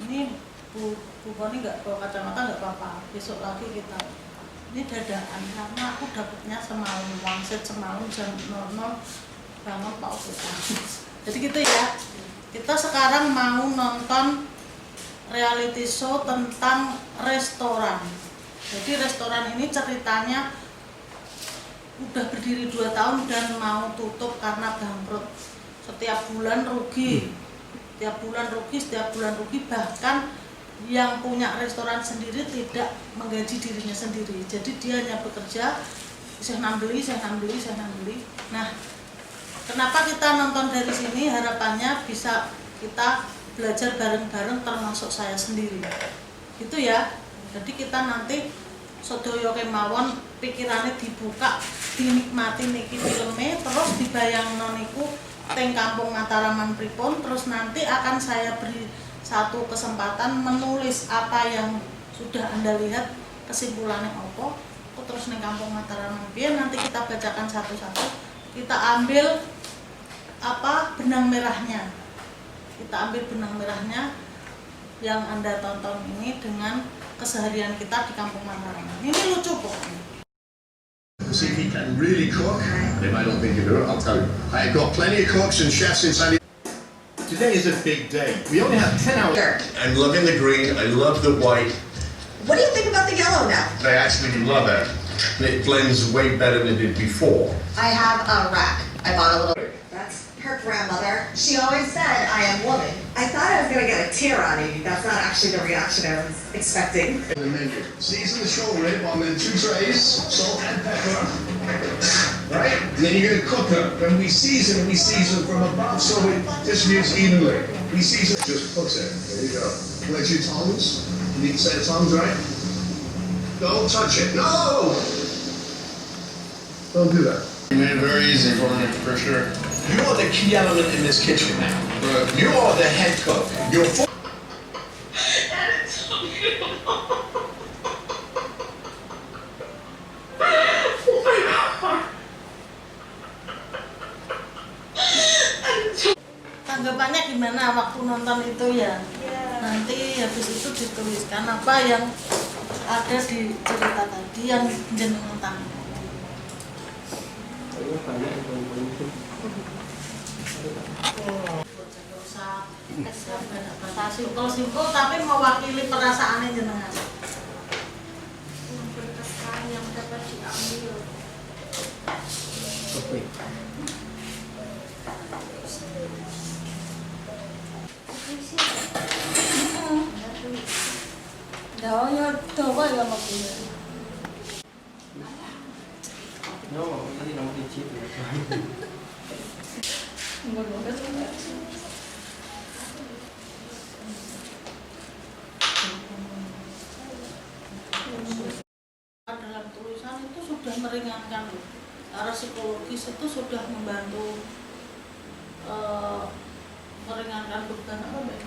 Ini Bu Koni nggak bawa kacamata nggak apa-apa, besok lagi kita. Ini dadakan karena aku dapatnya semalam, wangsit semalam jam 00 bangun Pak Opita. Jadi gitu ya, kita sekarang mau nonton reality show tentang restoran. Jadi restoran ini ceritanya udah berdiri 2 tahun dan mau tutup karena bangkrut. Setiap bulan rugi, setiap bulan rugi, bahkan yang punya restoran sendiri tidak menggaji dirinya sendiri. Jadi dia hanya bekerja, saya beli. Nah, kenapa kita nonton dari sini? Harapannya bisa kita belajar bareng-bareng, termasuk saya sendiri. Gitu ya. Jadi kita nanti sedaya kemawon pikirannya dibuka, dinikmati niki filmnya, terus dibayangno niku teng Kampung Mataraman pripun, terus nanti akan saya beri satu kesempatan menulis apa yang sudah Anda lihat, kesimpulannya apa, terus neng Kampung Mataraman piye, nanti kita bacakan satu-satu, kita ambil benang merahnya. Kita ambil benang merahnya yang Anda tonton ini dengan keseharian kita di Kampung Mataraman. Ini lucu pokoknya. See if he can really cook. They might not think you do it, I'll tell you. I've got plenty of cooks and chefs in San Diego. Today is a big day. We only have 10 hours. I'm loving the green, I love the white. What do you think about the yellow now? I actually love it. It blends way better than it did before. I have a rack. I bought a little. That's her grandmother. She always said, I am woman. I thought I was going to get a tear out of you. That's not actually the reaction I was expecting. The menu. Season the short rib on the 2 trays, salt and pepper. Right? And then you're going to cook her. When we season from above so it distributes evenly. We season, just put it. There you go. Where's your tongs? You need to say the tongs, right? Don't touch it. No! Don't do that. You made it very easy for me, for sure. You are the key element in this kitchen now. Right. You are the head cook. You're full. Tanggapannya gimana waktu nonton itu ya? Nanti habis itu dituliskan apa yang ada di cerita tadi yang jenengan tahu. Simpel tapi mewakili perasaannya jenengan. Yang berkesan yang dapat diambil. Dawanya dawa ya maksudnya. No, tadi nomor digit ya. Dalam tulisan itu sudah meringankan, secara psikologis itu sudah membantu meringankan beban apa Mbak?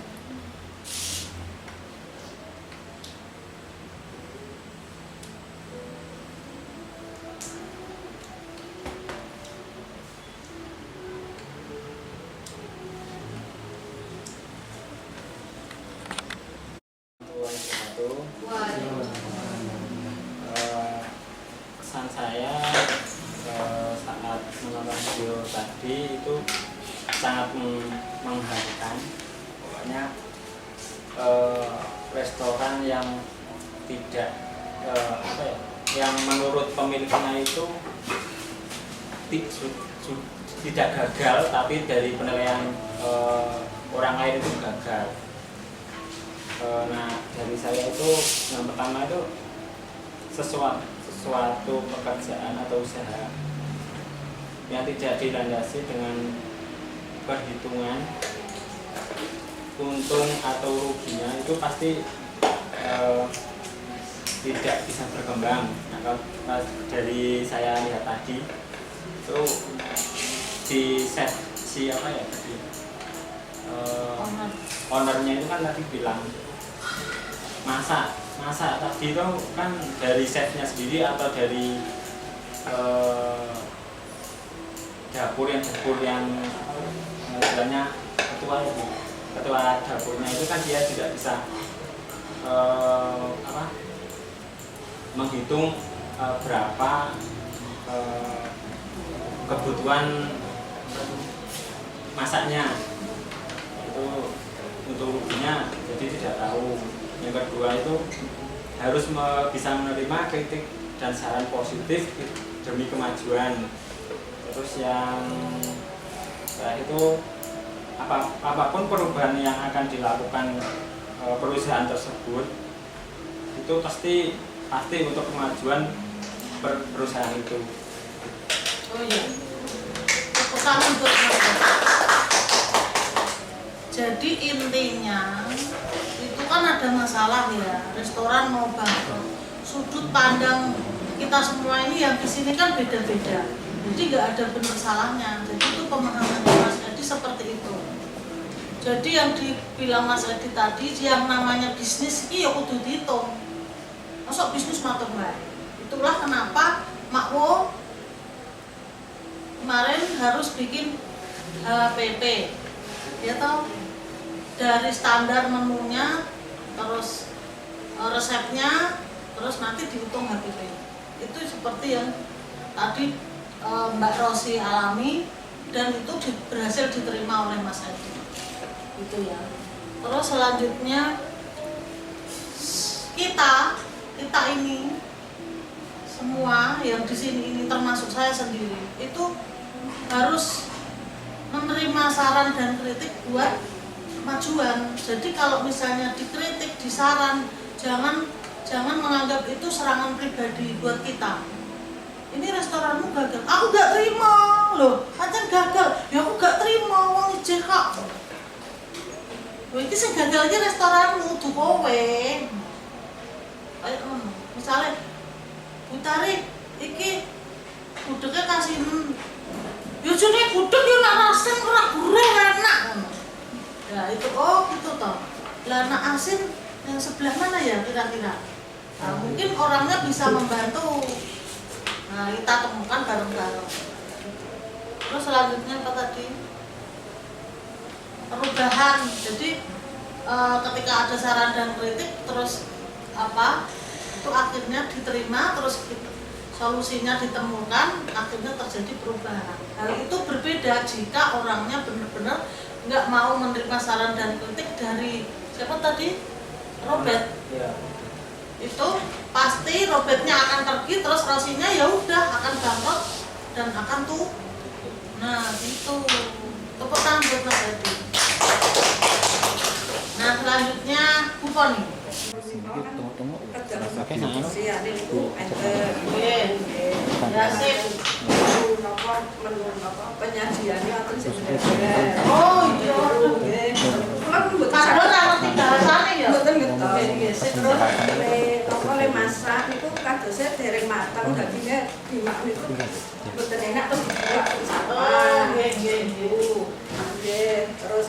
Kesan saya saat menonton video tadi itu sangat mengharukan. Pokoknya restoran yang tidak yang menurut pemiliknya itu tidak gagal, tapi dari penilaian orang lain itu gagal. Nah, dari saya itu yang pertama itu sesuatu pekerjaan atau usaha yang tidak dilandasi dengan perhitungan untung atau ruginya itu pasti tidak bisa berkembang. Nah, kalau dari saya lihat tadi itu di set ownernya itu kan tadi bilang masa tadi itu kan dari chefnya sendiri atau dari dapur yang istilahnya ketua itu ketua dapurnya itu kan dia tidak bisa menghitung berapa kebutuhan masaknya, itu untuk ruginya jadi tidak tahu. Yang kedua itu harus bisa menerima kritik dan saran positif demi kemajuan. Terus yang itu apapun perubahan yang akan dilakukan perusahaan tersebut itu pasti untuk kemajuan perusahaan itu. Oh iya, pesan untuk jadi intinya itu kan ada masalah ya, restoran mau bangkrut. Sudut pandang kita semua ini yang di sini kan beda-beda, jadi nggak ada benar salahnya. Jadi itu pemahaman Mas Edi seperti itu. Jadi yang dibilang Mas Edi tadi, yang namanya bisnis ini ya kudu dihitung. Masuk bisnis matur baik. Itulah kenapa Makwo kemarin harus bikin HPP, ya toh, dari standar menunya, terus resepnya, terus nanti dihitung HPP. Itu seperti yang tadi Mbak Rosi alami dan itu berhasil diterima oleh Mas Edi. Gitu ya. Terus selanjutnya kita ini semua yang di sini ini termasuk saya sendiri itu harus menerima saran dan kritik buat kemajuan. Jadi kalau misalnya dikritik, disaran, jangan menganggap itu serangan pribadi buat kita. Ini restoranmu gagal, aku gak terima loh, ancen gagal, ya aku gak terima, wong ijeh kak. Loh ini sing gagal iki restoranmu, tuh kowe. Ayo misalnya Bu Tari, iki gudegnya kasih ya jadi gudeg ya nak asin ora gurih enak. Ya itu gitu toh. Lah nak asin yang sebelah mana ya kira-kira? Nah, mungkin orangnya bisa membantu. Nah, kita temukan bareng-bareng. Terus selanjutnya apa tadi? Perubahan. Jadi ketika ada saran dan kritik terus itu akhirnya diterima, terus solusinya ditemukan, akhirnya terjadi perubahan. Hal itu berbeda jika orangnya benar-benar nggak mau menerima saran dan kritik dari siapa tadi? Robert. Ya. Itu pasti Robertnya akan pergi, terus Rosinya ya udah akan bangkrut dan akan tuh. Nah itu tepuk tangan buat Mas Edi. Nah selanjutnya Bu Poni. Penyajiannya akan Oh iya. Kadang kalau bahasane ya. Mboten ngerti. Terus le masak niku kadosnya dereng mateng dadine dimak niku mboten enak terus dibuat Oh nggih. Nggih, terus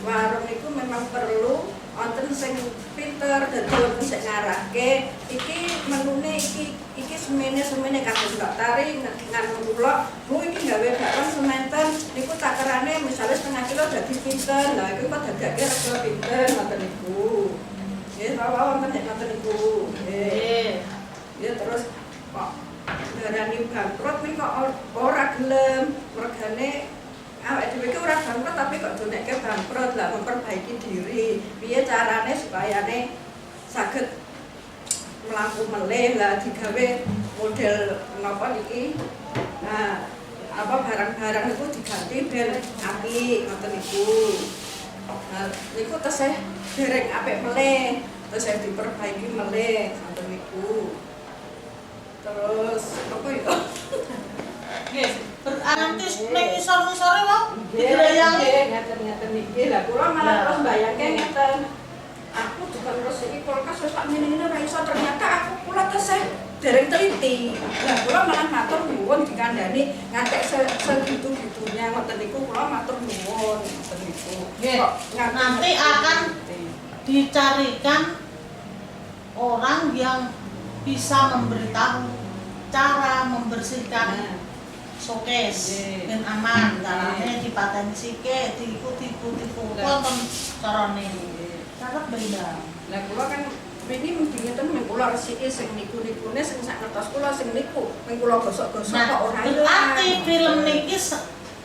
warung niku memang perlu wonten sing pinter dadi wonten sing ngarahke iki menune iki semene kados Mbak Tari nganu kula Bu iki gawe bakwan sementen niku takerane misalnya setengah kilo dadi pinten. Lah iku kok dadake rega pinten ngoten niku. Nggih, rawa wonten nek ngoten niku. Nggih. Ya terus kok darani bangkrut ning kok ora gelem regane awake dhewe iki ora bangkrut tapi kok donekke bangkrut. Lah memperbaiki diri. Piye carane supayane saged mlaku melih lah digawe model napa niki. Nah, barang-barang itu diganti ben apik ngoten niku. Nah, niku tesih dereng apik melih, tesih diperbaiki melih ngoten niku. Terus apa ya? Nggih, berarti ning isor-isore wae Dirayangi ngeten-ngeten niki. Lah kula malah terus bayangke ngeten. Aku juga terus iki kulkas wis tak ngene-ngene ora iso ternyata aku kula tesih dereng teliti. Lah kula malah matur nuwun dikandani ngantek segitu-gitunya ngoten niku kula matur nuwun ngoten niku. Nggih, nanti akan dicarikan orang yang bisa memberitahu cara membersihkan showcase ben aman carane dipateni sike tipu wonten carane cakep benda. Lah kula kan ini mesti ngeten men kula resiki sing niku-nikune sing sak ngertos kula sing niku. Men kula gosok-gosok kok ora berarti ilang. film niki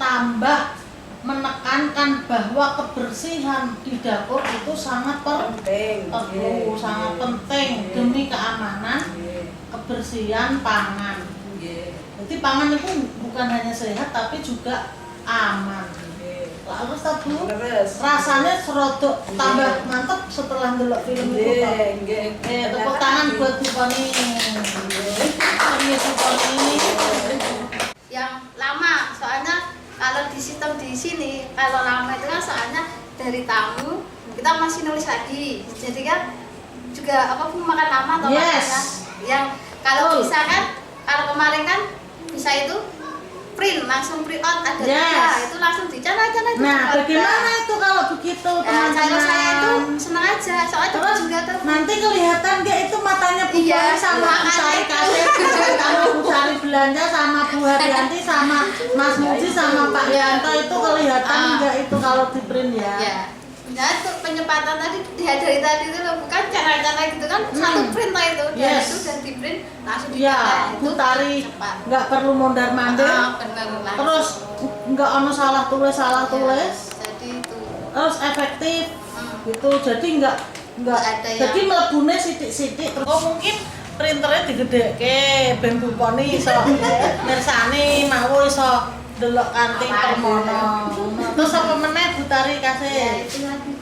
tambah menekankan bahwa kebersihan di dapur itu sangat Penting. perlu, sangat penting demi keamanan kebersihan pangan. Jadi pangan itu bukan hanya sehat tapi juga aman. Lalu Bu, rasanya serodok tambah mantep setelah ndelok film itu. Tepuk tangan buat Bu Poni. Bu Poni. Yang lama, soalnya kalau di sistem di sini kalau lama itu kan soalnya dari tamu kita masih nulis lagi, jadi kan juga apa pun makan lama atau makannya yang kalau bisa kan kalau kemarin kan bisa itu print langsung print out ada tiga itu langsung dicana aja itu. Nah, bagaimana itu kalau begitu teman-teman? Kalau saya itu senang aja soalnya terus juga tuh nanti kelihatan dia itu matanya Bu Poni sama Bu Sari kasih sama Bu Sari belanja sama Bu Haryanti sama Mas Muji sama Pak Yanto itu kelihatan enggak itu kalau di print ya? Ya. Nah, itu penyempatan tadi dihadiri tadi itu loh, bukan cara-cara gitu kan satu print lah itu dan itu udah di print langsung ya, Bu Tari nggak perlu mondar-mandir terus nggak ono salah tulis jadi itu terus efektif gitu jadi nggak ada yang- jadi melebune sidik-sidik terus mungkin printernya digedeke ben Bu Poni iso mirsani mau iso delok kanthi permono terus apa meneh Bu Tari kasih ya itu lagi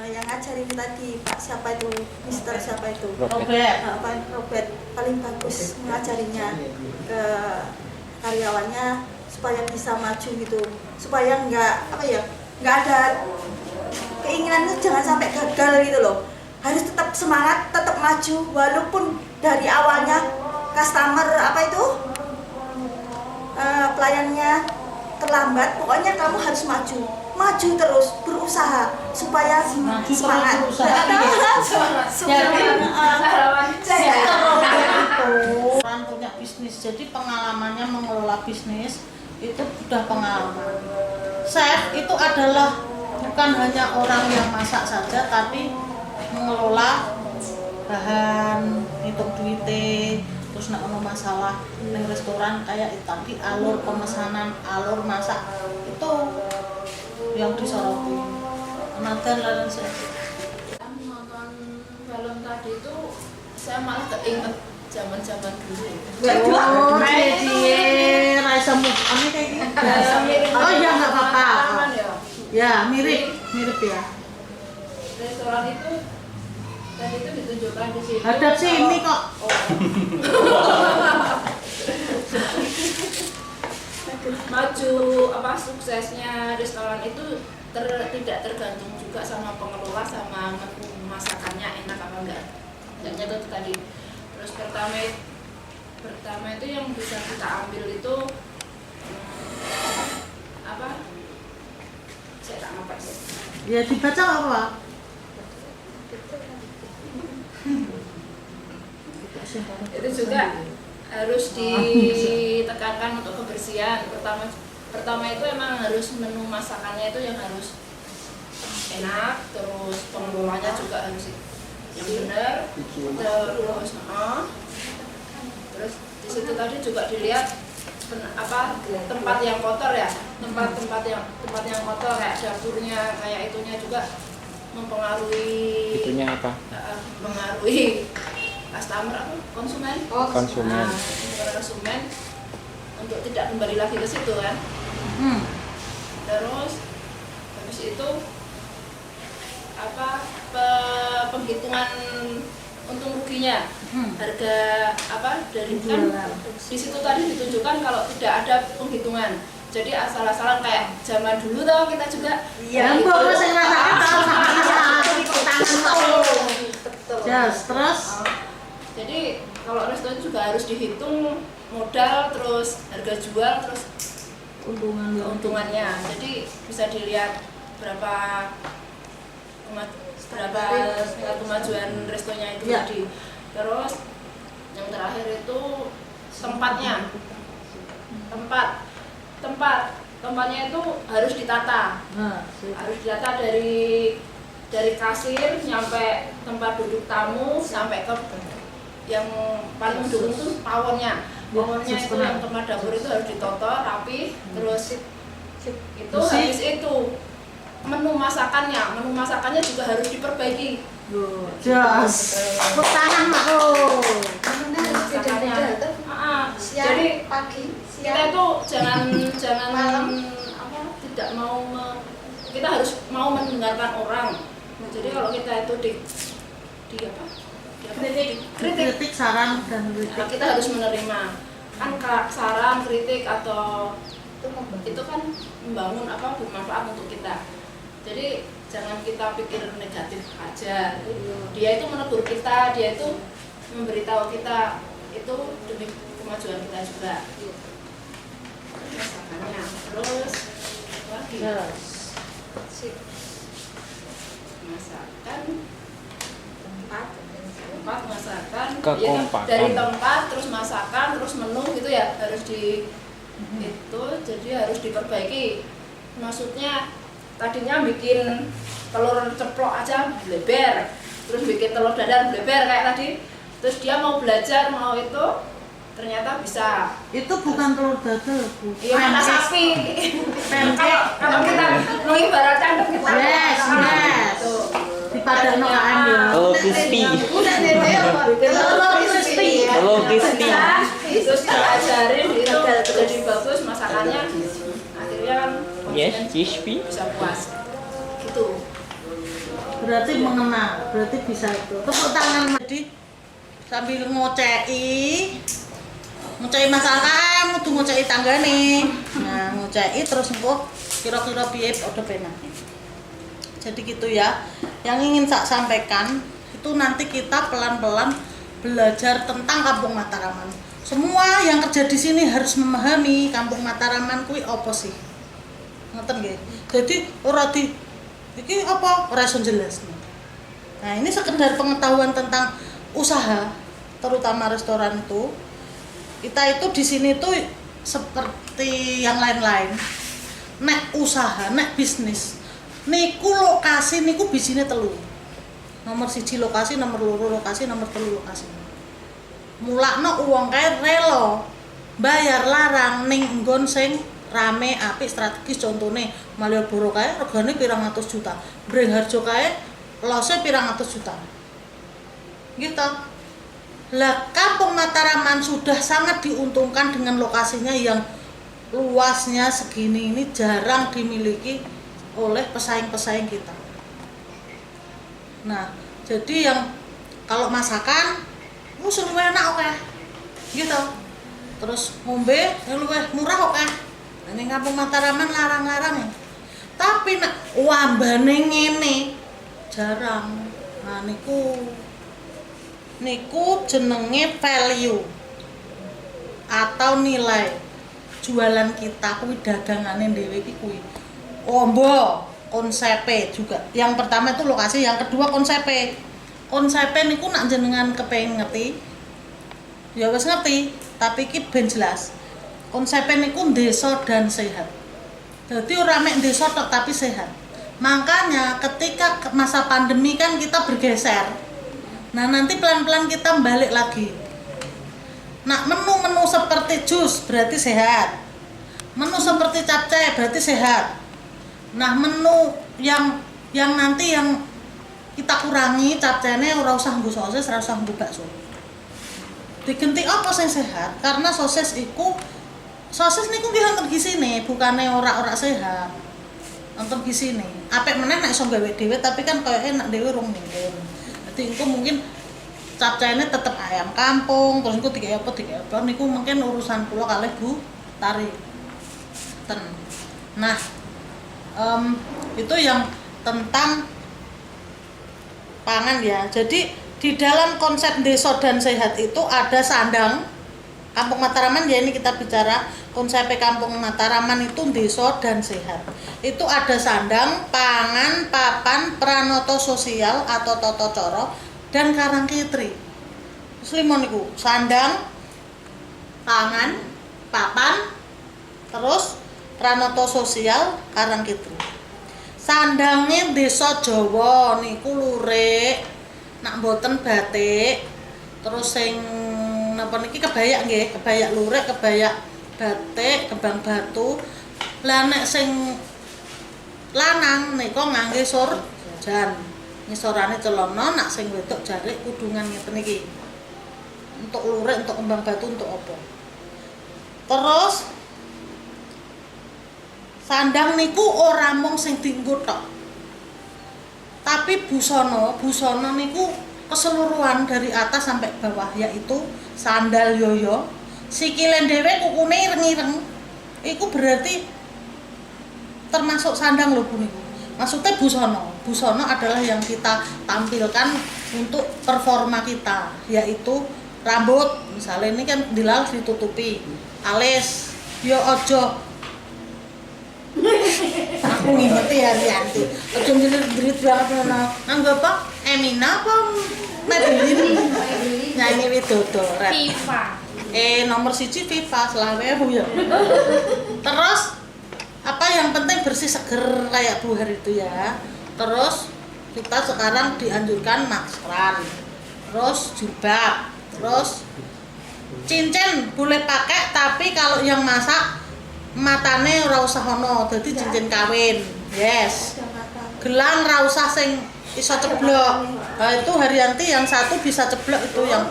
yang ngajarin tadi Pak siapa itu Mister siapa itu Robert Robert paling bagus ngajarinya ke karyawannya supaya bisa maju gitu supaya nggak ada keinginan itu jangan sampai gagal gitu loh harus tetap semangat tetap maju walaupun dari awalnya customer pelayannya terlambat pokoknya kamu harus maju terus berusaha supaya semangat orang punya bisnis jadi pengalamannya mengelola bisnis itu sudah pengalaman. Chef itu adalah bukan hanya orang yang masak saja tapi mengelola bahan hitung duite terus nek ono masalah ning restoran kayak itu tadi alur pemesanan alur masak itu yang disoroti. Nonton lalu saya nonton film tadi itu saya malah keinget zaman-zaman dulu. oh jadi rasa move on kayak gini oh ya nggak apa-apa ya mirip ya Restoran itu tadi itu ditunjukkan di situ. hadap sini kok Maju suksesnya restoran itu tidak tergantung juga sama pengelola sama menu masakannya enak apa enggak. Itu tadi. Terus pertama itu yang bisa kita ambil itu saya tak ngapa sih. ya dibaca nggak apa Itu juga harus ditekankan untuk kebersihan. Pertama itu emang harus menu masakannya itu yang harus enak, terus pengelolanya juga harus yang benar, terus di situ tadi juga dilihat tempat yang kotor ya, tempat yang kotor kayak dapurnya kayak itunya juga mempengaruhi itunya apa? Mempengaruhi customer atau konsumen. Konsumen. Konsumen untuk tidak kembali lagi ke situ kan. Terus habis itu penghitungan untung ruginya, harga dari kan di situ tadi ditunjukkan kalau tidak ada penghitungan. Jadi asal-asalan kayak zaman dulu tau kita juga terus jadi kalau restoran juga harus dihitung modal terus harga jual terus keuntungannya. Jadi bisa dilihat berapa tingkat kemajuan restonya itu tadi. Terus yang terakhir itu tempatnya tempatnya itu harus ditata. Harus ditata dari kasir nyampe tempat duduk tamu sampai ke yang paling mendukung itu pawonnya itu yang tempat dapur itu harus ditoto rapi, terus itu habis itu menu masakannya juga harus diperbaiki. Jas, tangan Jadi jadi pagi, kita itu jangan malam. tidak mau kita harus mau mendengarkan orang. Jadi kalau kita itu kritik, saran dan Nah, kritik. kita harus menerima kan saran, kritik atau itu kan membangun bermanfaat untuk kita. Jadi jangan kita pikir negatif aja. Dia itu menegur kita, dia itu memberitahu kita itu demi kemajuan kita juga. Masakannya terus lagi masakan tempat masakan Kekompakan. dari tempat terus masakan terus menu gitu ya harus itu jadi harus diperbaiki. Maksudnya tadinya bikin telur ceplok aja bleber, terus bikin telur dadar bleber kayak tadi, terus dia mau belajar mau itu ternyata bisa. Itu bukan telur dadar, Bu. Iya mana sapi. Kalau kita mengibaratkan kita Yes. Dipadakno kan ya. Telur crispy. Udah deh, Telur crispy. Telur crispy. Terus kita ajarin itu jadi bagus masakannya. Akhirnya kan Yes, crispy. bisa puas. Gitu. Berarti mengena, berarti bisa itu. Tepuk tangan. Jadi sambil ngocei masakan, kudu ngocei tanggane. Nah, ngocei terus engko kira-kira piye padha penak. Jadi gitu ya. Yang ingin saya sampaikan itu nanti kita pelan-pelan belajar tentang Kampung Mataraman. Semua yang kerja di sini harus memahami Kampung Mataraman kuwi apa sih. Ngoten nggih. Jadi ora iki apa ora iso jelas. Nah, ini sekedar pengetahuan tentang usaha, terutama restoran itu. Kita itu di sini tuh seperti yang lain-lain. Nek usaha, nek bisnis. Niku lokasi niku bisine telu. Nomor 1 lokasi, nomor 2 lokasi, nomor 3 lokasi. Mulakno wong kae rela bayar larang ning nggon sing rame apik strategis, contone Malioboro kae regane pirang atus juta. Bringharjo kae lose pirang atus juta. Gitu. Lah Kampung Mataraman sudah sangat diuntungkan dengan lokasinya yang luasnya segini ini jarang dimiliki oleh pesaing-pesaing kita. Nah, jadi yang kalau masakan luwih enak oke. Gitu. Terus ngombe luwih murah oke. Ning Kampung Mataraman larang-larang ya. Tapi nek wambane ngene jarang. Nah niku jenenge value atau nilai jualan kita kuwi dagangane dhewe iki kuwi. Ombo konsepe juga. Yang pertama itu lokasi, yang kedua konsepe. Konsepe niku nak jenengan kepengin ngerti. Ya wis ngerti, tapi iki ben jelas. Konsepe niku desa dan sehat. Jadi ora mek desa tok tapi sehat. Makanya ketika masa pandemi kan kita bergeser. Nah, nanti pelan-pelan kita balik lagi. Nah, menu-menu seperti jus berarti sehat. Menu seperti capcay berarti sehat. Nah, menu yang nanti yang kita kurangi capcayne ora usah nggo sosis, ora usah nggo bakso. Digenti apa sing sehat? Karena sosis niku nggih wonten gisine, bukane ora sehat. Wonten gisine. Apik meneh nek iso gawe dhewe, tapi kan koyoke nek dhewe rung mungkin. Dadi engko mungkin capcayne tetep ayam kampung, terus engko dikek apa niku mungkin urusan kula kalih Bu Tari. Nah, itu yang tentang pangan ya. Jadi di dalam konsep desa dan sehat itu ada sandang Kampung Mataraman ya, ini kita bicara konsep Kampung Mataraman itu desa dan sehat. Itu ada sandang, pangan, papan, pranoto sosial atau toto coro dan karangkitri. Slimon niku sandang, pangan, papan, Terus Pranoto Sosial Karangkidul. Sandange desa Jawa niku lurik, nak mboten batik. Terus sing napa niki kebayak nggih, kebayak lurik, kebayak batik, kembang batu. Lah nek sing lanang nika ngangge surjan. Ngisorane celana, nak sing wedok jarik kudungan ngeten iki. Untuk lurik, untuk kembang batu, untuk apa? Terus sandang niku ora mung sing dienggo tok. Tapi busana niku keseluruhan dari atas sampai bawah, yaitu sandal yoyo, sikile dhewe kukune ireng-ireng. Iku berarti termasuk sandang lho Bu niku. Maksudnya busana adalah yang kita tampilkan untuk performa kita, yaitu rambut, misalnya ini kan dilal ditutupi, alis, yo ojo aku ngingeti Haryanti, ojo jerit-jerit banget ngono. Nganggo apa? Emina apa? Madeline nyanyi Widodo rap. FIFA. Nomor 1 FIFA selawe ya. Terus apa yang penting bersih seger kayak Bu Har itu ya. Terus kita sekarang dianjurkan maskran, terus jubah, terus cincin boleh pakai, tapi kalau yang masak matane ora usah ono, dadi cincin kawin. Yes. Gelang ora usah sing iso ceblok. Nah, itu Haryanti yang satu bisa ceblok, itu yang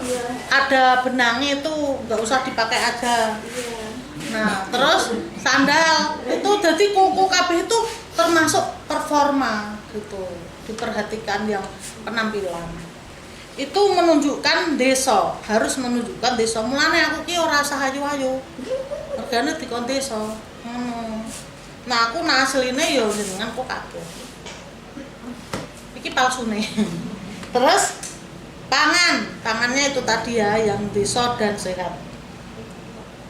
ada benangnya itu nggak usah dipakai aja. Nah, terus sandal itu jadi kuku kabeh itu termasuk performa gitu. Diperhatikan yang penampilan. Itu menunjukkan desa, harus menunjukkan desa. Mulane aku ki ora usah ayu-ayu. Regane dikon desa. Nah, aku asline ya jenengan kok kaget. Iki palsune. Terus pangannya itu tadi ya yang desa dan sehat.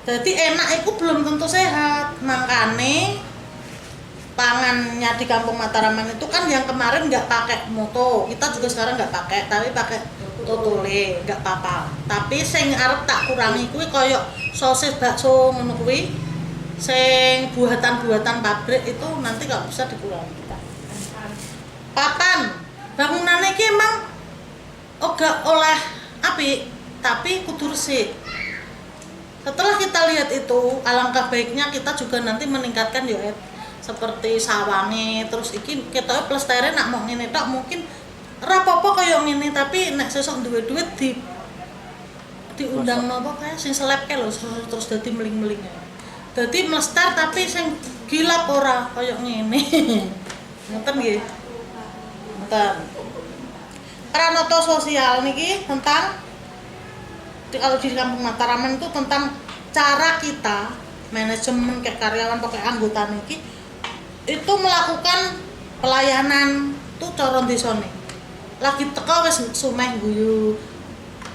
Jadi enak itu belum tentu sehat. Makanya pangannya di Kampung Mataraman itu kan yang kemarin nggak pakai moto, kita juga sekarang nggak pakai, tapi pakai totole, nggak apa-apa. Tapi sing arep tak kurangi kuwi koyok sosis bakso ngono kuwi, sing buatan-buatan pabrik itu nanti nggak bisa dikurangi kita. Papan bangunannya iki emang gak oleh apik, tapi kudu resik. Setelah kita lihat itu, alangkah baiknya kita juga nanti meningkatkan ya seperti sawange, terus iki kita plestere nak mau ngene tok mungkin ora apa-apa kaya ngene, tapi nek sesuk duwe duit diundang napa kaya sing selepke lho terus dadi meling-meling. Dadi mlestar tapi sing gilap ora kaya ngene. Ngoten nggih. Ngoten. Pranoto Sosial niki tentang kalau di Kampung Mataraman itu tentang cara kita manajemen kayak karyawan pakai anggota niki itu melakukan pelayanan tuh cara desane. Lagi teko wis sumeh guyu.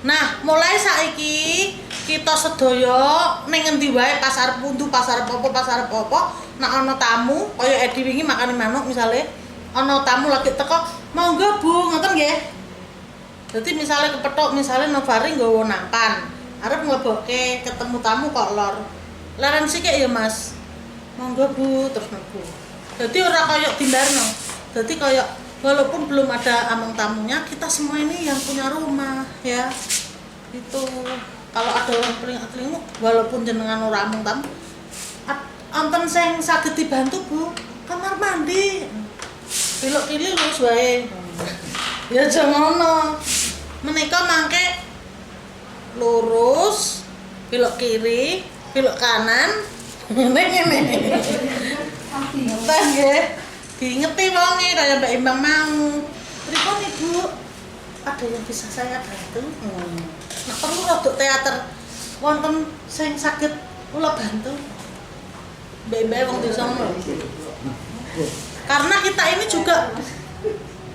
Nah, mulai saiki kita sedaya ning endi wae pasar pundu, pasar apa, nek ana tamu kaya Edi wingi makani manuk misale ana tamu lagi teko, monggo Bu, ngoten nggih. Jadi misalnya kepethuk, misalnya Novari nggawa nampan, arep ngebokke ketemu tamu kok lor. Leren sithik ya Mas. Monggo Bu, terus mlebu. Jadi ora koyo dindarno. Jadi koyo walaupun belum ada among tamunya, kita semua ini yang punya rumah ya. Itu kalau ada orang telinga walaupun jenengan ora among tamu, wonten sing saged dibantu Bu, kamar mandi. Pilok-pilih lurus wae. Ya jangan ngono. Menika mangke lurus, belok kiri, belok kanan. Ngene. Ngoten nggih. Diingeti wonge kaya Mbak Imbang mau. Pripun Ibu? Ada yang bisa saya bantu? Nah, perlu rodok teater wonten sing saged kula bantu. Mbak-mbak wong desa ngono. Karena kita ini juga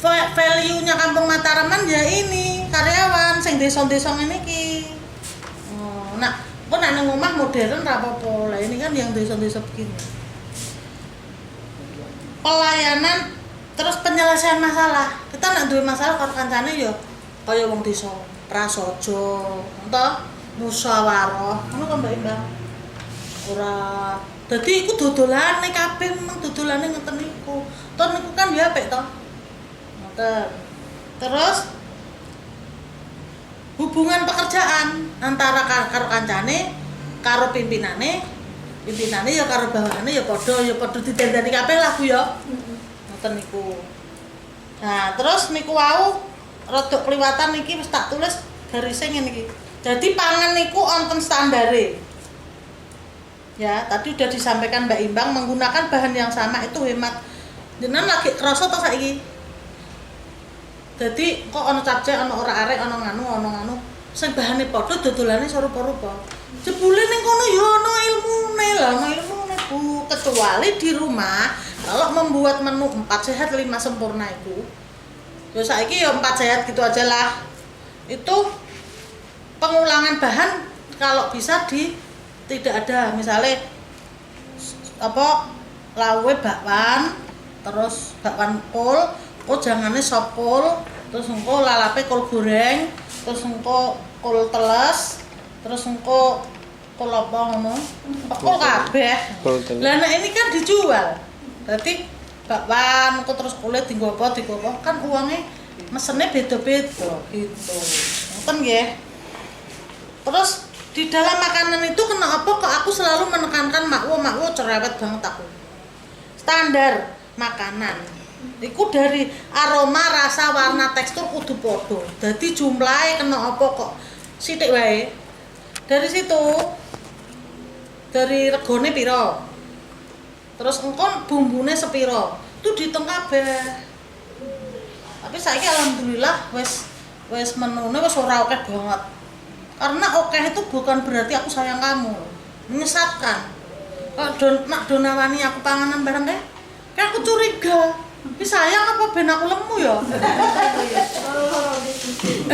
value-nya Kampung Mataraman ya ini karyawan sing desa-desa ngene iki. Nah, kok nek nang omah modern ra apa-apa. Lah ini kan yang desa-desa begini. Pelayanan terus penyelesaian masalah. Kita nek duwe masalah karo kancane ya kaya wong desa, prasaja, ento musyawarah. Ngono kok Mbak Imbang. Ora Dadi iku dodolane kabeh memang dodolane ngoten niku. Ton niku kan ya apik to. Ngoten. Terus hubungan pekerjaan antara karo kancane, karo pimpinane ya karo bawahanne ya padha didandani kabeh lah Bu ya. Ngoten niku. Nah, terus niku wau rada kliwatan niki wis tak tulis garisnya ngene iki. Jadi pangan niku wonten standare. Ya, tadi udah disampaikan Mbak Imbang menggunakan bahan yang sama itu hemat. Jenengan lagi kerasa to saiki? Jadi kok ana capcay, ana ora arek, ana nganu. Sing bahane padha dodolane serupa-rupa. Jebule ning kono ya ana ilmune lah, ana ilmune Bu. Kecuali di rumah kalau membuat menu 4 sehat 5 sempurna itu. Ya saiki ya 4 sehat gitu aja lah. Itu pengulangan bahan kalau bisa tidak ada, misalnya apa lawe bakwan, terus bakwan pol, jangannya sop pol, terus engko lalape kol goreng, terus engko kol teles, terus engko kol apa ngono, kol kabeh. Lah nek ini kan dijual. Berarti bakwan engko terus kulit dienggo apa kan uangnya mesene beda-beda gitu. Ngoten nggih. Terus di dalam makanan itu kenapa kok aku selalu menekankan makwo cerewet banget aku. Standar makanan iku dari aroma, rasa, warna, tekstur kudu padha. Dadi jumlahe kena apa kok sithik wae. Dari situ dari regone pira. Terus engko bumbune sepira. Itu diitung kabeh. Tapi saiki alhamdulillah wis menune wis ora akeh banget. Karena oke itu bukan berarti aku sayang kamu, menyesatkan. Nak donawani aku panganan bareng kayak aku curiga. Ini sayang apa ben aku lemu ya?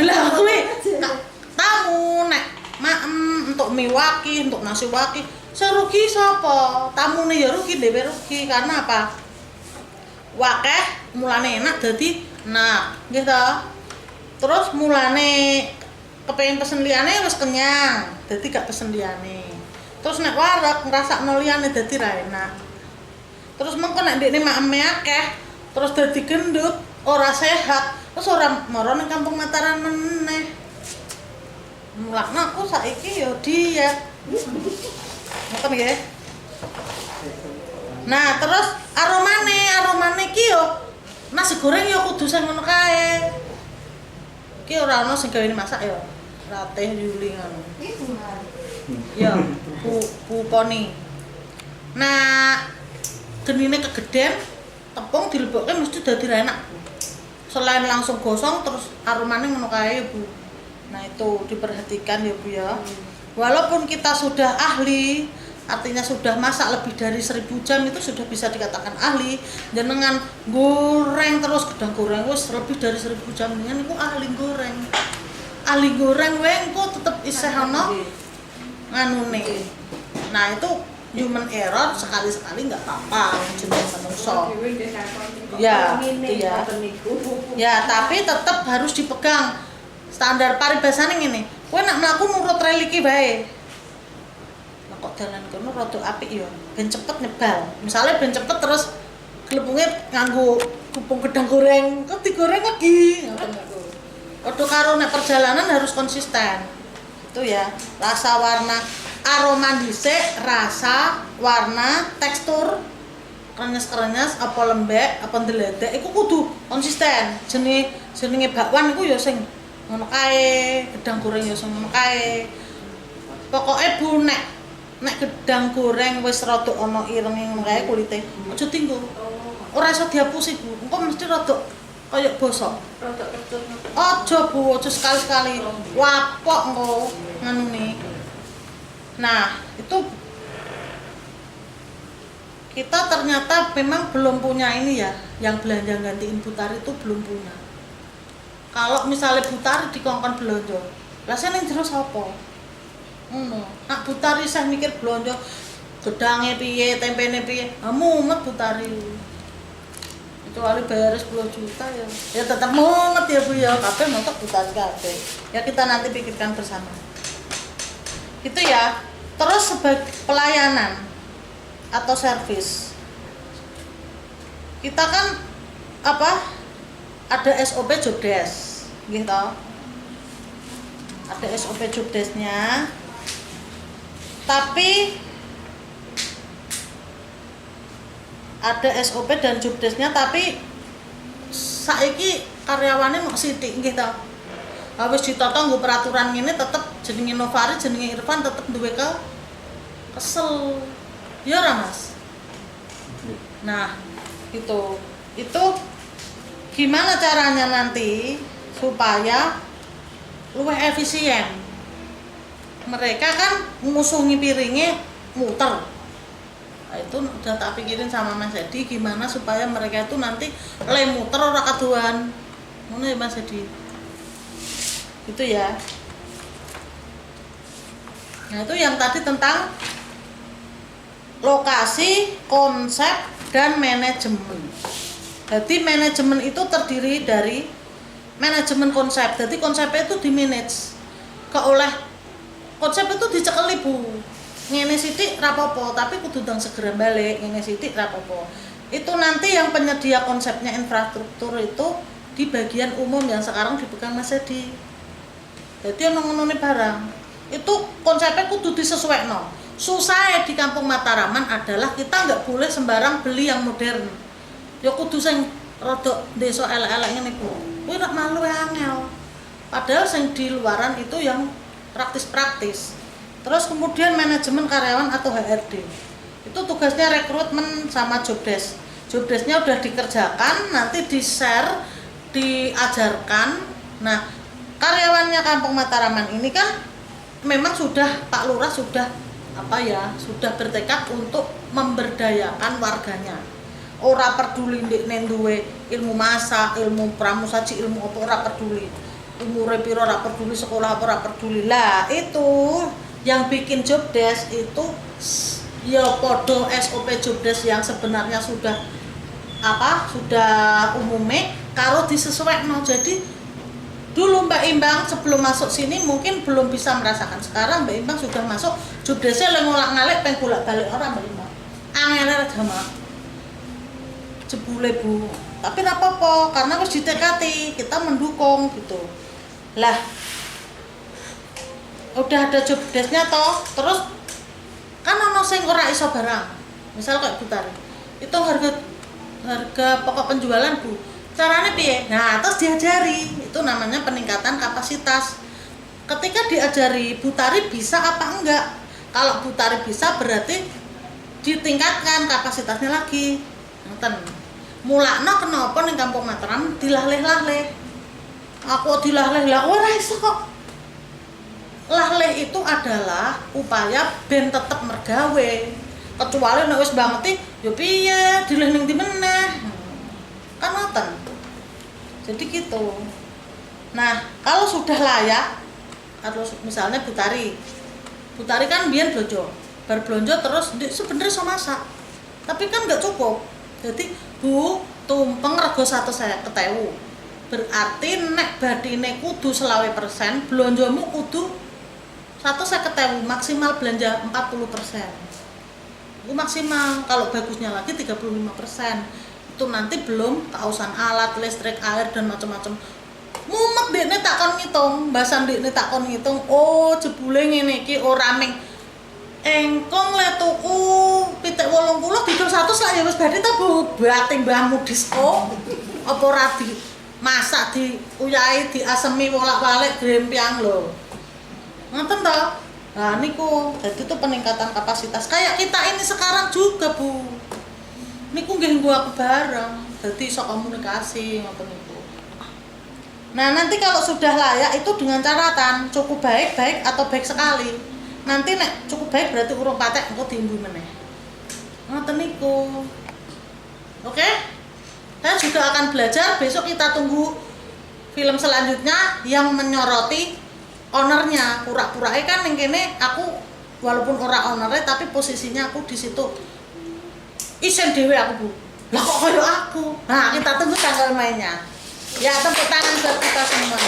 Lah aku tamu nek untuk mie waki, untuk nasi waki, serugi sapa? Tamune ya rugi, dhewe rugi karena apa? Wakeh mulane enak dadi enak, gitu. Terus mulane kepengen pesen liyane wis kenyang, dadi gak pesen liyane. Terus nek wareg ngrasakno liyane dadi ra enak. Terus mengko nek ndekne makeme akeh, terus dadi gendut, ora sehat, terus ora mara ning Kampung Mataram meneh. Mulakna aku saiki ya diet. Ngoten nggih. Nah, terus aromane iki yo nasi goreng yo kudu sing ngono kae. Iki ora ono sing gawene masak ya. Rateh yulingan. Ya, Bu Poni. Nah, genine kegeden, tepung dilebokke mesti dadi enak. Selain langsung gosong terus aromane ngono kae, Bu. Nah, itu diperhatikan ya, Bu ya. Walaupun kita sudah ahli, artinya sudah masak lebih dari 1000 jam itu sudah bisa dikatakan ahli. Jenengan goreng terus gedang goreng wis lebih dari 1000 jam dengan iku ahli goreng. Ahli goreng wae engko tetep isih ana nganune. Nah, itu human error sekali-sekali enggak apa-apa jeneng manungsa. Ya, iya. Ya, tapi tetep harus dipegang standar paribasane ngene. Kowe nek mlaku nurut rel iki bae. Kok dalan kono rada apik ya, ben cepet nyebal. Misale ben cepet terus glepunge nganggo kupung gedang goreng, kok digoreng lagi. Ngoten niku. Padha karo nek perjalanan harus konsisten. Itu ya, rasa, warna, aroma dhisik, rasa, warna, tekstur, krenyes-krenyes apa lembek, apa ndeledek iku kudu konsisten. Jenenge bakwan iku ya sing ngono kae, gedang goreng ya sing ngono kae. Pokoke Bu nek gedang goreng wis rada ana irenge ngono kae kulite, aja tinggo. Ora iso dihapusi, Bu. Engko mesti rada kaya bosok. Rada kecut. Aja Bu, aja sekali-sekali. Wapok engko nganune. Nah, itu kita ternyata memang belum punya ini ya, yang belanja gantiin Butari itu belum punya. Kalau misalnya Butari dikongkon belanja, rasanya ning jero sapa? Nak Butari saya mikir belanja gedangnya piye, tempene piye, mumet Butari. Kecuali bayar 10 juta ya tetap mumet ya Bu ya, kabeh montok Butari kabeh. Ya kita nanti pikirkan bersama. Itu ya. Terus sebagai pelayanan. atau servis. Kita kan ada SOP jobdesk gitu. Ada SOP jobdesknya. Tapi ada SOP dan jobdesknya, tapi saiki karyawannya mau sithik nggih ta. Wis ditata nggo peraturan ngene tetep jenenge Novari, jenenge Irfan tetep duwe kesel. Ya ora, Mas? Nah, itu gimana caranya nanti supaya luwih efisien. Mereka kan ngusungi piringnya muter. Nah, itu udah tak pikirin sama Mas Edi gimana supaya mereka itu nanti muter ora kaduan. Ngono ya Mas Edi. Itu ya. Nah, itu yang tadi tentang lokasi, konsep, dan manajemen. Jadi manajemen itu terdiri dari manajemen konsep. Jadi konsepnya itu di-manage. Oleh konsep itu dicekeli Bu. Ngene sithik rapopo, tapi kudu ndang segera balik. Ngene sithik rapopo. Itu nanti yang penyedia konsepnya infrastruktur itu di bagian umum yang sekarang dipegang Mas Edi. Jadi ono-onone barang. Itu konsepnya kudu disesuaikan. Susah di Kampung Mataraman adalah kita nggak boleh sembarang beli yang modern. Ya kudu sing rada desa elek-elek ngene Bu. Kuwi rak malu angel. Padahal sing di luaran itu yang praktis-praktis. Terus kemudian manajemen karyawan atau HRD. Itu tugasnya rekrutmen sama jobdesk. Jobdesknya udah dikerjakan, nanti di-share, diajarkan. Nah, karyawannya Kampung Mataraman ini kan memang sudah Pak Lurah sudah sudah bertekad untuk memberdayakan warganya. Ora peduli ndekne duwe ilmu masak, ilmu pramusaji, ilmu apa ora peduli. Umure piro ora peduli, sekolah apa ora peduli. Lah, itu yang bikin jobdesk itu ya podo SOP jobdesk yang sebenarnya sudah umume karo disesuaikan. Jadi dulu Mbak Imbang sebelum masuk sini mungkin belum bisa merasakan. Sekarang Mbak Imbang sudah masuk jobdesknya le ngolak-ngalik pengen bolak-balik orang Mbak Imbang. Angel sama jebule Bu. Tapi ora apa-apa karena wis ditekati, kita mendukung gitu. Lah udah ada jobdesknya toh, terus kan ono sing ora iso barang. Misal kayak Butari. Itu harga pokok penjualan Bu. Caranya piye? Nah, terus diajari. Itu namanya peningkatan kapasitas. Ketika diajari Butari bisa apa enggak? Kalau Butari bisa berarti ditingkatkan kapasitasnya lagi. Ngoten. Mulakno kenapa ning Kampung Mataram dilahleh-lahleh. Aku dilahleh lah ora iso kok. Lahleh itu adalah upaya ben tetep mergawe. Kecuali nek wis bangeti ya piye dileh ning ndi meneh. Kan ngoten. Jadi gitu. Nah, kalau sudah layak atau misalnya Butari kan biyen blonjo. Bar blonjo terus sebenarnya iso masak. Tapi kan nggak cukup. Jadi Bu, tumpeng rego 150.000. Berarti nek badine kudu 20%, blonjomu kudu 150.000, maksimal belanja 40%. Itu maksimal, kalau bagusnya lagi 35%. Itu nanti belum kausan alat, listrik, air dan macam-macam. Mumet dekne tak kon ngitung, mbasan dekne tak kon ngitung. Oh, jebule ngene iki ora ming engkong le tuku pitik 80 didol 100 lah ya wis badhe ta Bu. Bating mbahmu disko. Apa ora di masak diuyahi diasemi bolak-balik grempiang lho. Ngoten to? Nah niku, jadi itu peningkatan kapasitas. Kayak kita ini sekarang juga Bu. Niku nggih nggo aku bareng. Jadi iso komunikasi ngoten niku. Nah, nanti kalau sudah layak itu dengan catatan cukup baik atau baik sekali. Nanti nek cukup baik berarti urung patek engko diimbu meneh. Ngoten niku. Oke? Saya juga akan belajar, besok kita tunggu film selanjutnya yang menyoroti ownernya. Pura-purae kan ning kene aku walaupun ora ownernya tapi posisinya aku di situ. Isen dhewe aku Bu. Lah kok koyo aku. Nah, kita tunggu tanggal mainnya. Ya, tepuk tangan buat kita semua.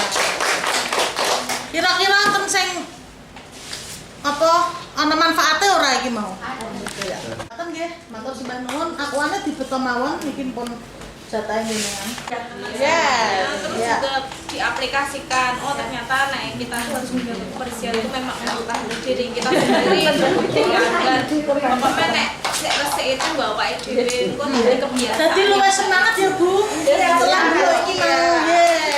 Kira-kira enten sing apa ana manfaate ora iki mau? Ada. nggih. Matur sembah nuwun. Akuane dibeto mawon niki pun jatahe jenengan. Terus juga diaplikasikan, oh ternyata kita harus menjaga kebersihan itu memang entah diri kita sendiri dan pokoknya resik itu bawa itu kok dari kebiasaan. Jadi luwes semangat ya Bu. Setelah Bu iki mau nggih.